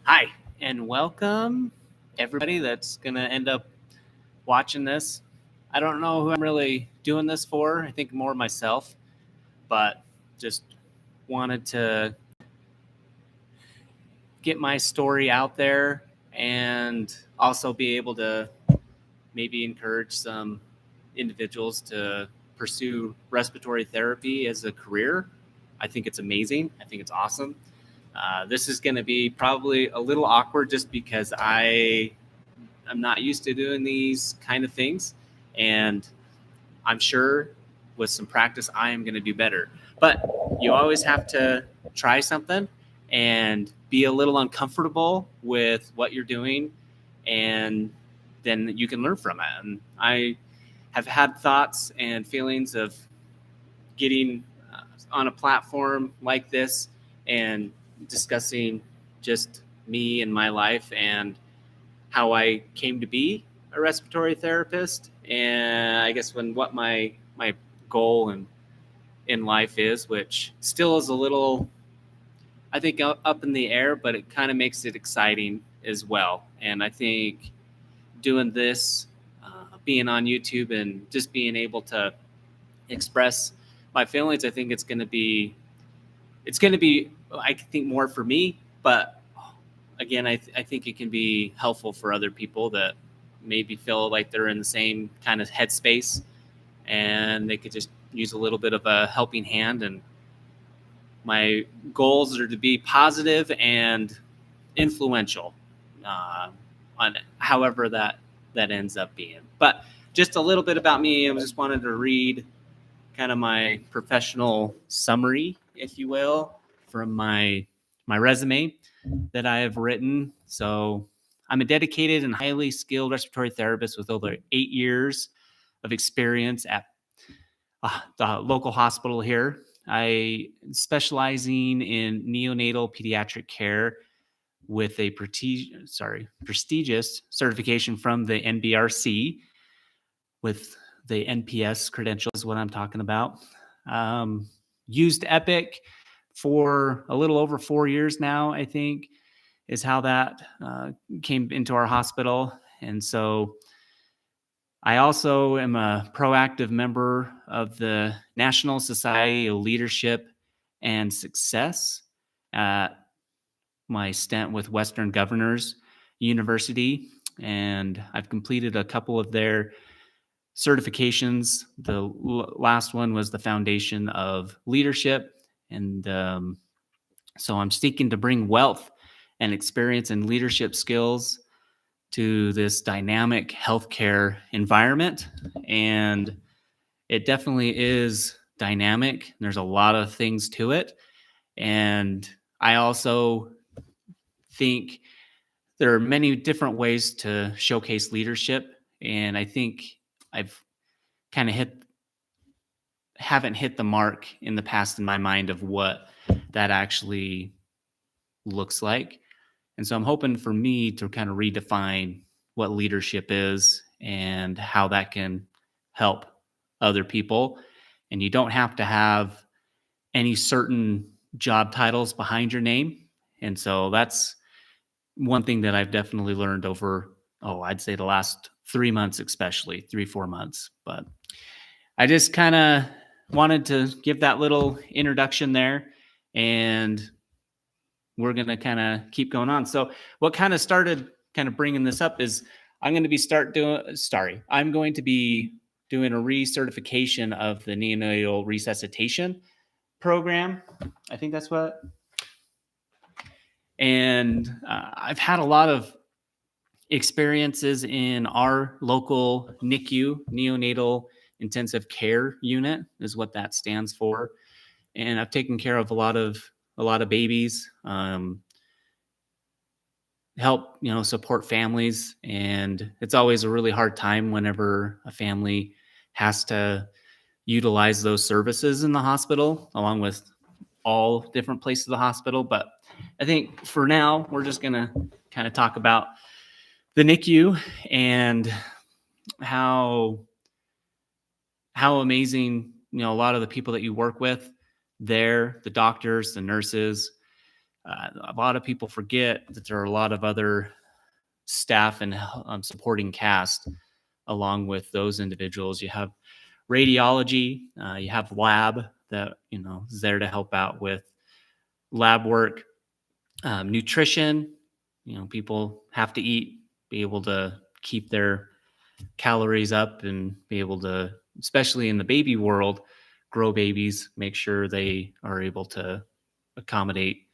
Hi, and welcome everybody that's going to end up watching this. I don't know who I'm really doing this for. I think more myself, but just wanted to get my story out there and also be able to maybe encourage some individuals to pursue respiratory therapy as a career. I think it's amazing. I think it's awesome. This is going to be probably a little awkward just because I'm not used to doing these kind of things. And I'm sure with some practice, I am going to do better. But you always have to try something and be a little uncomfortable with what you're doing. And then you can learn from it. And I have had thoughts and feelings of getting on a platform like this and discussing just me and my life and how I came to be a respiratory therapist, and I guess what my goal in life is, which still is a little, I think, up in the air, but it kind of makes it exciting as well. And I think doing this, being on YouTube, and just being able to express my feelings, I think it's going to be, I think, more for me, but again, I think it can be helpful for other people that maybe feel like they're in the same kind of headspace and they could just use a little bit of a helping hand. And my goals are to be positive and influential, on however that ends up being. But just a little bit about me. I just wanted to read kind of my professional summary, if you will, from my resume that I have written. So I'm a dedicated and highly skilled respiratory therapist with over 8 years of experience at the local hospital here. I specializing in neonatal pediatric care with a prestigious certification from the NBRC with the NPS credential is what I'm talking about. Used Epic for a little over 4 years now, I think, is how that came into our hospital. And so I also am a proactive member of the National Society of Leadership and Success at my stint with Western Governors University. And I've completed a couple of their certifications. The last one was the Foundation of Leadership. And so I'm seeking to bring wealth and experience and leadership skills to this dynamic healthcare environment. And it definitely is dynamic. There's a lot of things to it. And I also think there are many different ways to showcase leadership. And I think I've kind of haven't hit the mark in the past in my mind of what that actually looks like. And so I'm hoping for me to kind of redefine what leadership is and how that can help other people. And you don't have to have any certain job titles behind your name. And so that's one thing that I've definitely learned over, I'd say the last 3 months, especially 3-4 months. But I just kind of wanted to give that little introduction there, and we're going to kind of keep going on. So what kind of started kind of bringing this up is I'm going to be doing a recertification of the neonatal resuscitation program. I think that's what. And I've had a lot of experiences in our local NICU, neonatal intensive care unit is what that stands for. And I've taken care of a lot of babies, help, support families. And it's always a really hard time whenever a family has to utilize those services in the hospital, along with all different places of the hospital. But I think for now, we're just going to kind of talk about the NICU and how amazing, a lot of the people that you work with there, the doctors, the nurses, A lot of people forget that there are a lot of other staff and supporting cast along with those individuals. You have radiology, you have lab that is there to help out with lab work, nutrition. People have to eat, be able to keep their calories up and be able to, especially in the baby world, grow babies, make sure they are able to accommodate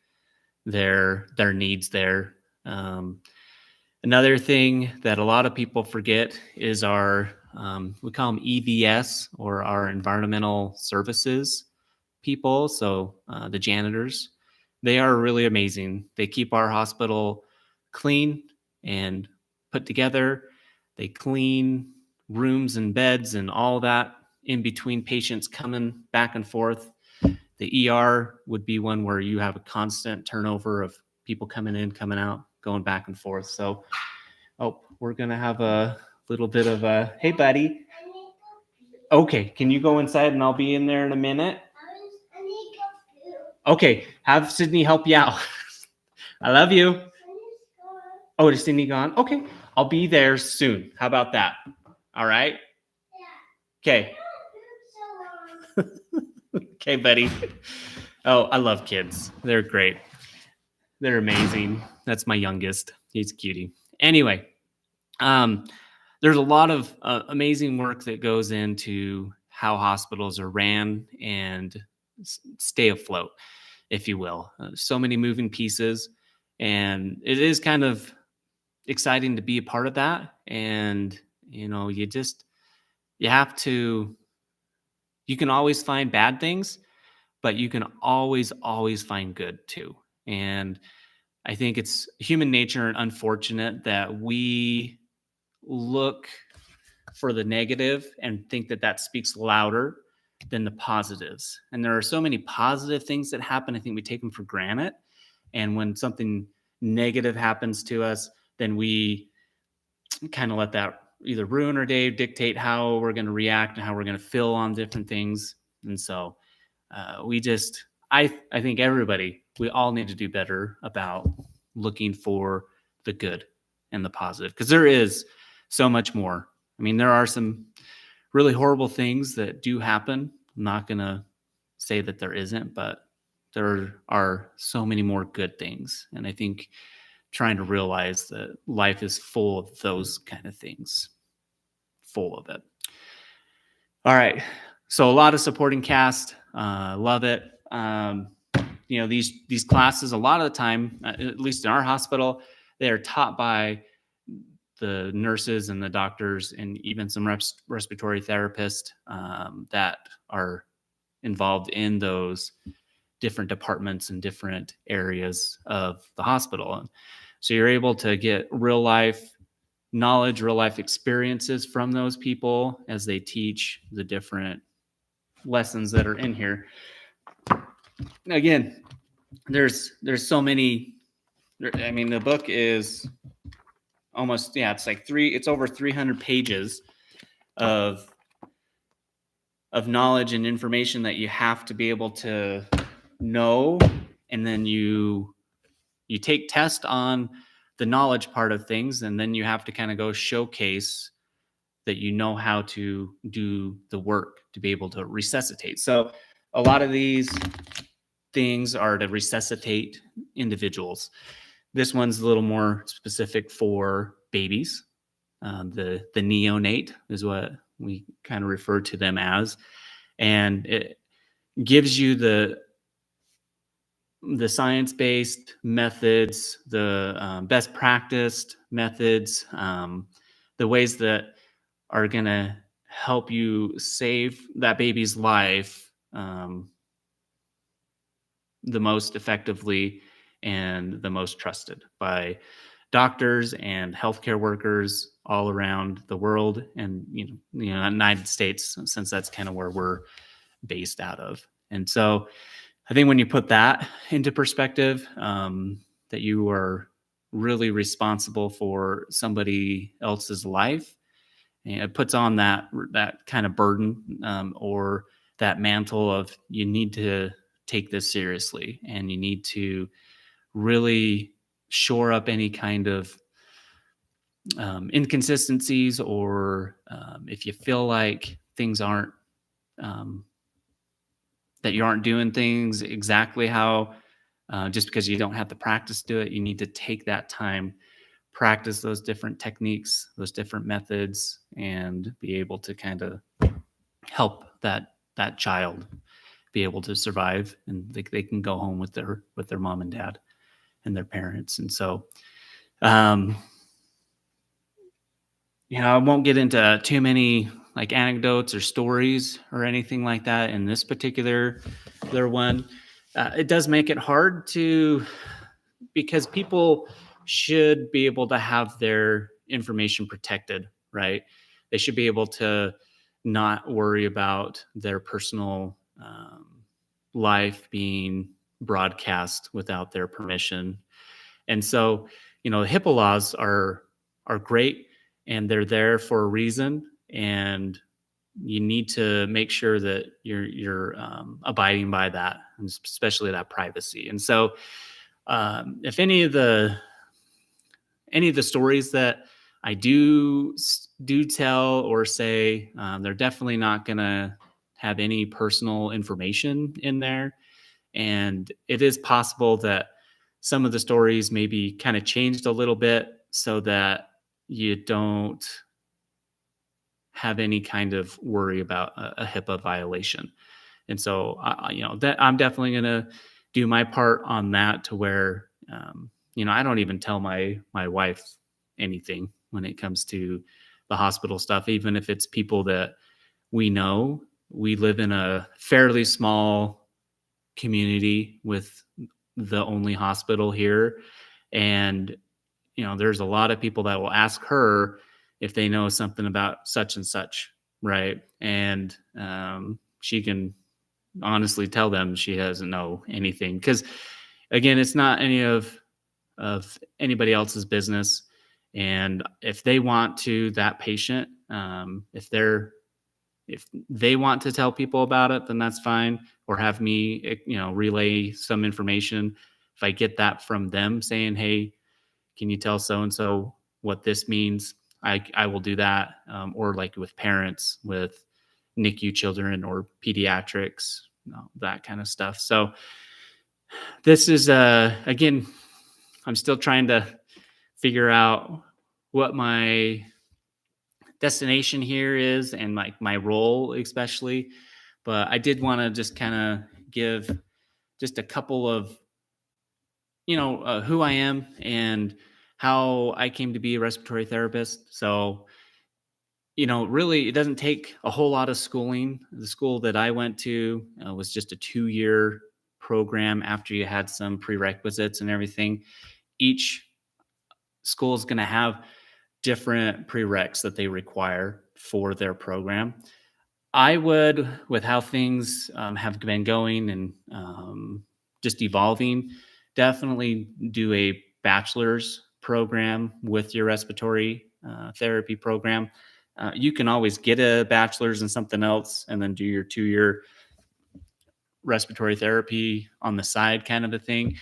their needs there. Another thing that a lot of people forget is our we call them EVS, or our environmental services people. So the janitors, they are really amazing. They keep our hospital clean and put together. They clean rooms and beds and all that in between patients coming back and forth. The ER would be one where you have a constant turnover of people coming in, coming out, going back and forth. So, we're going to have a little bit of a, hey, buddy. Okay, can you go inside and I'll be in there in a minute? Okay, have Sydney help you out. I love you. Oh, is Sydney gone? Okay, I'll be there soon. How about that? All right? Okay. Okay, buddy. Oh, I love kids. They're great. They're amazing. That's my youngest. He's a cutie. Anyway, there's a lot of amazing work that goes into how hospitals are ran and stay afloat, if you will. So many moving pieces, and it is kind of exciting to be a part of that. And you have to. You can always find bad things, but you can always find good too. And I think it's human nature and unfortunate that we look for the negative and think that speaks louder than the positives. And there are so many positive things that happen. I think we take them for granted. And when something negative happens to us, then we kind of let that either ruin our day, dictate how we're going to react and how we're going to feel on different things. And so I think we all need to do better about looking for the good and the positive, because there is so much more. I mean, there are some really horrible things that do happen. I'm not going to say that there isn't, but there are so many more good things. And I think trying to realize that life is full of those kind of things, full of it. All right. So a lot of supporting cast. Love it. These classes, a lot of the time, at least in our hospital, they are taught by the nurses and the doctors and even some respiratory therapists that are involved in those different departments and different areas of the hospital. And so you're able to get real life knowledge, real life experiences from those people as they teach the different lessons that are in here. Again, there's so many. I mean, the book is almost, it's over 300 pages of knowledge and information that you have to be able to know. And then you take tests on the knowledge part of things, and then you have to kind of go showcase that you know how to do the work to be able to resuscitate. So a lot of these things are to resuscitate individuals. This one's a little more specific for babies. The neonate is what we kind of refer to them as. And it gives you the science-based methods, the best practiced methods, the ways that are going to help you save that baby's life the most effectively and the most trusted by doctors and healthcare workers all around the world, and United States, since that's kind of where we're based out of. And so I think when you put that into perspective, that you are really responsible for somebody else's life, and it puts on that kind of burden or that mantle of, you need to take this seriously, and you need to really shore up any kind of inconsistencies, or if you feel like things aren't um, that you aren't doing things exactly how, just because you don't have the practice to do it, you need to take that time, practice those different techniques, those different methods, and be able to kind of help that child be able to survive, and they can go home with their mom and dad and their parents. And so, um, I won't get into too many like anecdotes or stories or anything like that in this particular one. It does make it hard to, because people should be able to have their information protected, right? They should be able to not worry about their personal life being broadcast without their permission. And so, the HIPAA laws are great, and they're there for a reason. And you need to make sure that you're abiding by that, and especially that privacy. And so, if any of the stories that I do tell or say, they're definitely not going to have any personal information in there. And it is possible that some of the stories maybe kind of changed a little bit so that you don't have any kind of worry about a HIPAA violation. And so, that I'm definitely going to do my part on that, to where, I don't even tell my wife anything when it comes to the hospital stuff, even if it's people that we know. We live in a fairly small community with the only hospital here. And, there's a lot of people that will ask her if they know something about such and such. Right. And she can honestly tell them she doesn't know anything, because again, it's not any of anybody else's business. And if they want to, that patient, if they want to tell people about it, then that's fine. Or have me, relay some information. If I get that from them saying, hey, can you tell so and so what this means, I will do that. Or like with parents with NICU children or pediatrics, that kind of stuff. So this is, again, I'm still trying to figure out what my destination here is, and my role especially. But I did want to just kind of give just a couple of, who I am and how I came to be a respiratory therapist. So, really, it doesn't take a whole lot of schooling. The school that I went to was just a 2-year program after you had some prerequisites and everything. Each school is going to have different prereqs that they require for their program. I would, with how things have been going and just evolving, definitely do a bachelor's program with your respiratory therapy program. You can always get a bachelor's in something else and then do your 2-year respiratory therapy on the side, kind of a thing.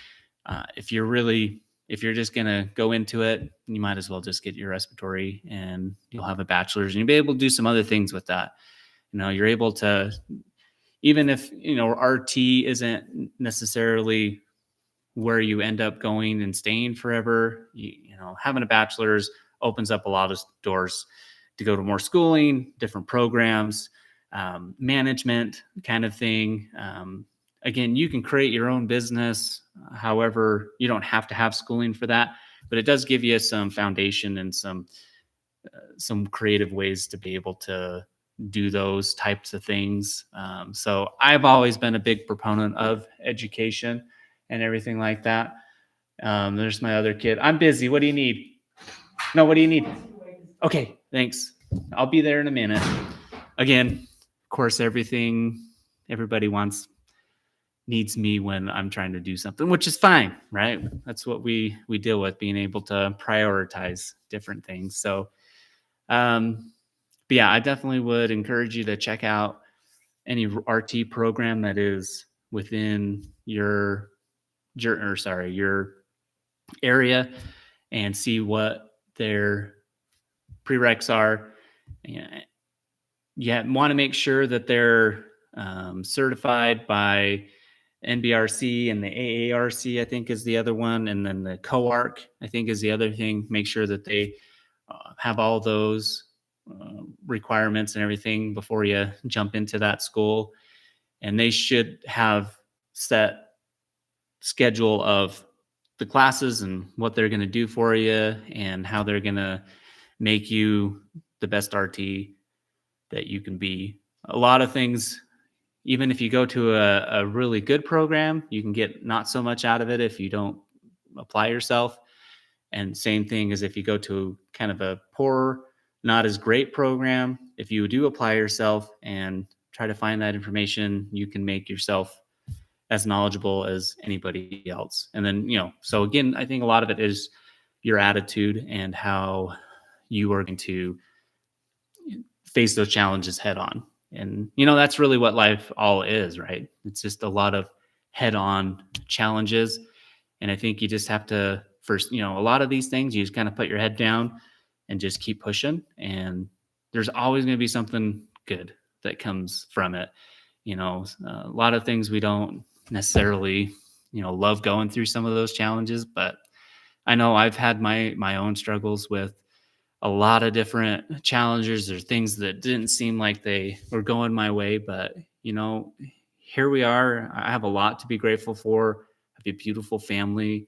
If you're just going to go into it, you might as well just get your respiratory, and you'll have a bachelor's, and you'll be able to do some other things with that. You're able to, even if, RT isn't necessarily where you end up going and staying forever, having a bachelor's opens up a lot of doors to go to more schooling, different programs, management kind of thing. Again, you can create your own business. However, you don't have to have schooling for that, but it does give you some foundation and some creative ways to be able to do those types of things. So I've always been a big proponent of education and everything like that. There's my other kid. I'm busy. What do you need? No, what do you need? Okay, thanks. I'll be there in a minute. Again, of course, everybody needs me when I'm trying to do something, which is fine, right? That's what we deal with, being able to prioritize different things. So, but yeah, I definitely would encourage you to check out any RT program that is within your area and see what their prereqs are. Yeah, want to make sure that they're certified by NBRC, and the AARC, I think, is the other one. And then the COARC, I think, is the other thing. Make sure that they have all those requirements and everything before you jump into that school. And they should have set schedule of the classes and what they're going to do for you and how they're going to make you the best RT that you can be. A lot of things, even if you go to a really good program, you can get not so much out of it if you don't apply yourself. And same thing as if you go to kind of a poor, not as great program, if you do apply yourself and try to find that information, you can make yourself as knowledgeable as anybody else. And then, so again, I think a lot of it is your attitude and how you are going to face those challenges head on. And, that's really what life all is, right? It's just a lot of head on challenges. And I think you just have to first, a lot of these things, you just kind of put your head down and just keep pushing. And there's always going to be something good that comes from it. A lot of things we don't necessarily, love going through some of those challenges, but I know I've had my own struggles with a lot of different challenges or things that didn't seem like they were going my way, but here we are. I have a lot to be grateful for. I have a beautiful family.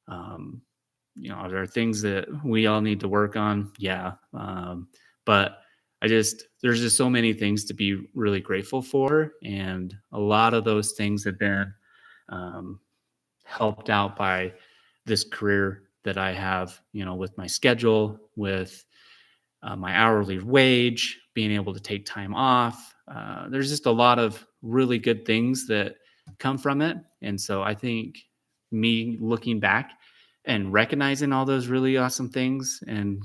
There are things that we all need to work on. Yeah. But there's just so many things to be really grateful for. And a lot of those things have been helped out by this career that I have, with my schedule, with my hourly wage, being able to take time off. There's just a lot of really good things that come from it. And so I think me looking back and recognizing all those really awesome things and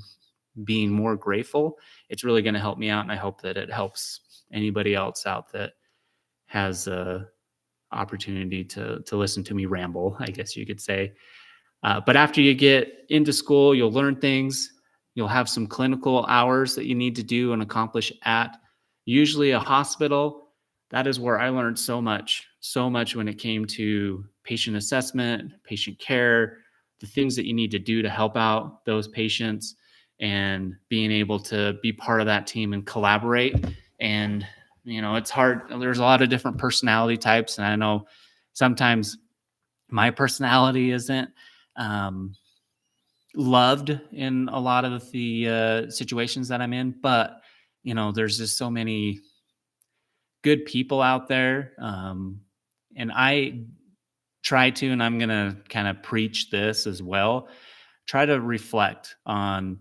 being more grateful, it's really going to help me out. And I hope that it helps anybody else out that has a opportunity to listen to me ramble, I guess you could say. But after you get into school, you'll learn things. You'll have some clinical hours that you need to do and accomplish at usually a hospital. That is where I learned so much when it came to patient assessment, patient care, the things that you need to do to help out those patients, and being able to be part of that team and collaborate. And, it's hard. There's a lot of different personality types. And I know sometimes my personality isn't loved in a lot of the situations that I'm in, but there's just so many good people out there, and I try to, and I'm gonna kind of preach this as well, try to reflect on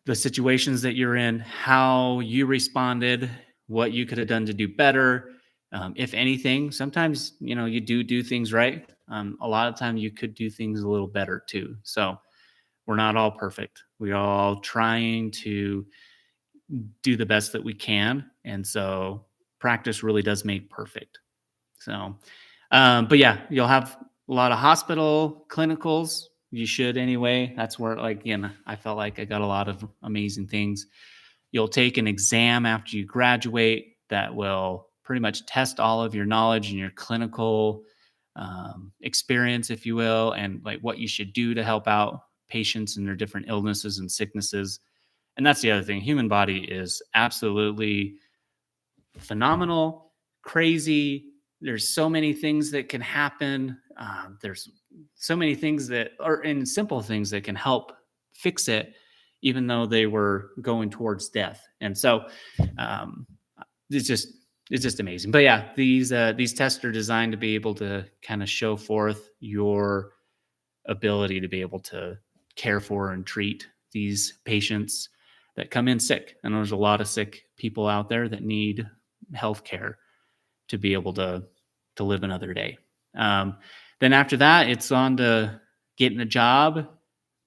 the situations that you're in, how you responded, what you could have done to do better. If anything, sometimes, you do things right. A lot of time you could do things a little better too. So we're not all perfect. We're all trying to do the best that we can. And so practice really does make perfect. So, but yeah, you'll have a lot of hospital clinicals. You should anyway. That's where, I felt like I got a lot of amazing things. You'll take an exam after you graduate that will pretty much test all of your knowledge and your clinical experience, if you will, and like what you should do to help out patients and their different illnesses and sicknesses. And that's the other thing. Human body is absolutely phenomenal, crazy. There's so many things that can happen. There's so many things that are in simple things that can help fix it, even though they were going towards death. And so it's just amazing. But yeah, these tests are designed to be able to kind of show forth your ability to be able to care for and treat these patients that come in sick. And there's a lot of sick people out there that need health care to be able to live another day. Then after that, it's on to getting a job,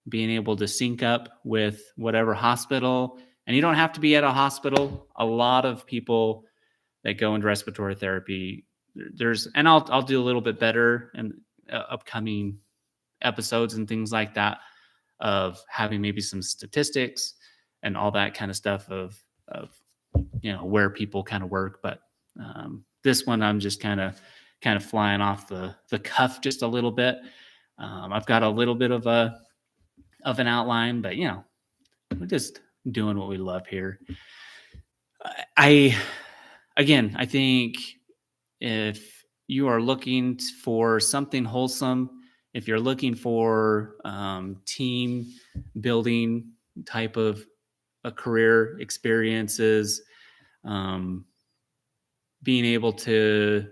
being able to sync up with whatever hospital. And you don't have to be at a hospital. A lot of people that go into respiratory therapy, and I'll do a little bit better and upcoming episodes and things like that, of having maybe some statistics and all that kind of stuff of where people kind of work. But this one, I'm just kind of flying off the cuff just a little bit. I've got a little bit of an outline, but we're just doing what we love here. I Again, I think if you are looking for something wholesome, if you're looking for team building type of a career experiences, um, being able to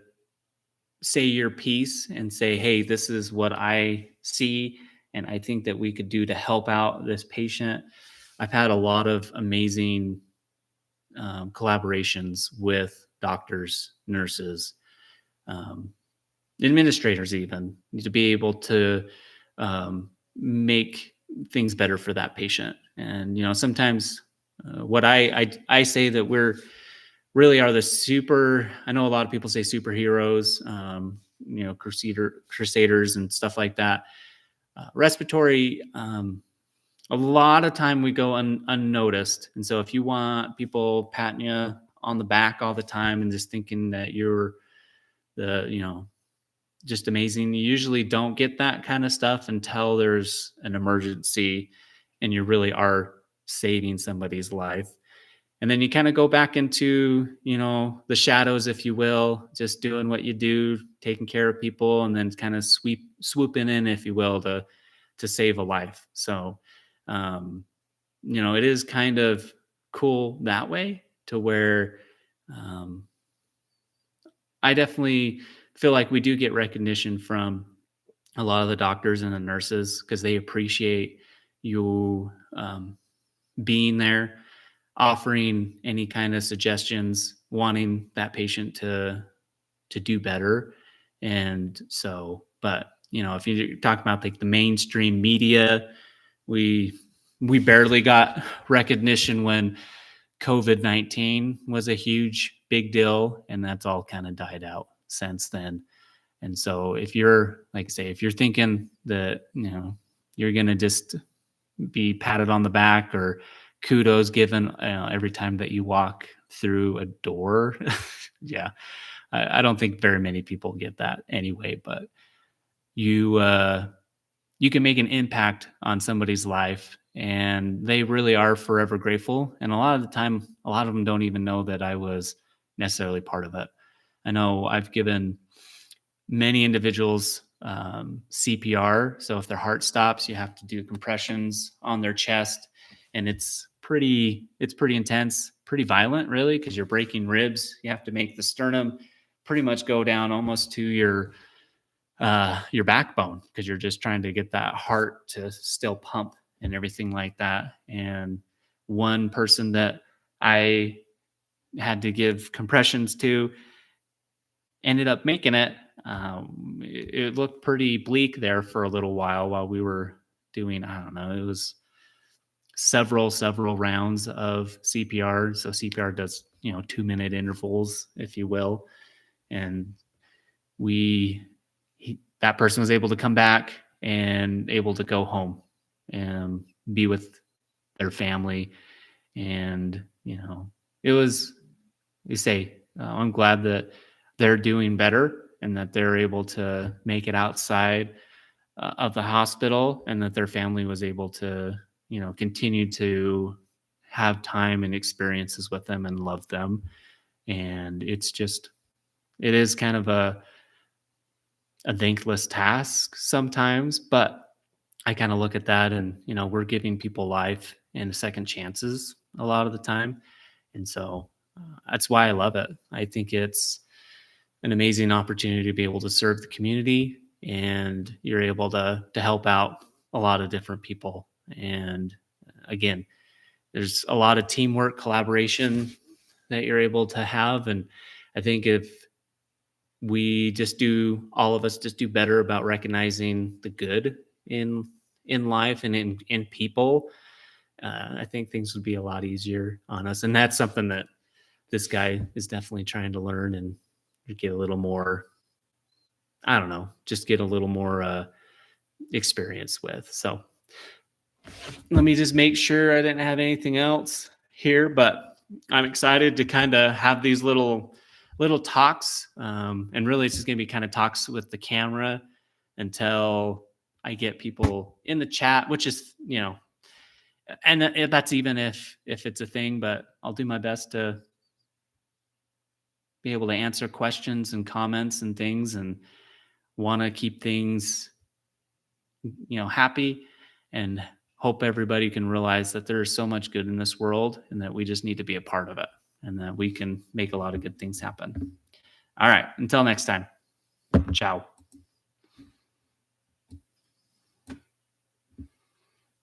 say your piece and say, hey, this is what I see, and I think that we could do to help out this patient. I've had a lot of amazing collaborations with doctors, nurses, um, administrators, even to be able to make things better for that patient. And sometimes what I say that we're really are the super. I know a lot of people say superheroes, crusaders and stuff like that. Respiratory. A lot of time we go unnoticed. And so if you want people patting you on the back all the time and just thinking that you're just amazing, you usually don't get that kind of stuff until there's an emergency and you really are saving somebody's life. And then you kind of go back into, the shadows, if you will, just doing what you do, taking care of people, and then kind of swooping in, if you will, to save a life. So, it is kind of cool that way, to where I definitely feel like we do get recognition from a lot of the doctors and the nurses, because they appreciate you being there, offering any kind of suggestions, wanting that patient to do better. And so, but if you talk about like the mainstream media, we barely got recognition when COVID-19 was a huge big deal, and that's all kind of died out since then. And so if you're, like I say, if you're thinking that you're gonna just be patted on the back or kudos given every time that you walk through a door, yeah, I don't think very many people get that anyway. But you you can make an impact on somebody's life, and they really are forever grateful. And a lot of the time, a lot of them don't even know that I was necessarily part of it. I know I've given many individuals CPR. So if their heart stops, you have to do compressions on their chest, and it's pretty intense, pretty violent, really, because you're breaking ribs. You have to make the sternum pretty much go down almost to your backbone, because you're just trying to get that heart to still pump and everything like that. And one person that I had to give compressions to ended up making it. It looked pretty bleak there for a little while we were doing, I don't know, it was several rounds of CPR. So CPR does, 2-minute intervals, if you will. And that person was able to come back and able to go home and be with their family. And, it was, I'm glad that they're doing better and that they're able to make it outside of the hospital, and that their family was able to, continue to have time and experiences with them and love them. And it is kind of a thankless task sometimes, but I kind of look at that and, we're giving people life and second chances a lot of the time. And so that's why I love it. I think it's an amazing opportunity to be able to serve the community, and you're able to help out a lot of different people. And again, there's a lot of teamwork, collaboration that you're able to have. And I think if all of us just do better about recognizing the good in life and in people, I think things would be a lot easier on us. And that's something that this guy is definitely trying to learn and get a little more I don't know, just get a little more experience with. So let me just make sure I didn't have anything else here, but I'm excited to kind of have these little talks. And really, it's just going to be kind of talks with the camera until I get people in the chat, which is, and that's even if it's a thing, but I'll do my best to be able to answer questions and comments and things, and want to keep things, happy, and hope everybody can realize that there's so much good in this world and that we just need to be a part of it and that we can make a lot of good things happen. All right. Until next time. Ciao.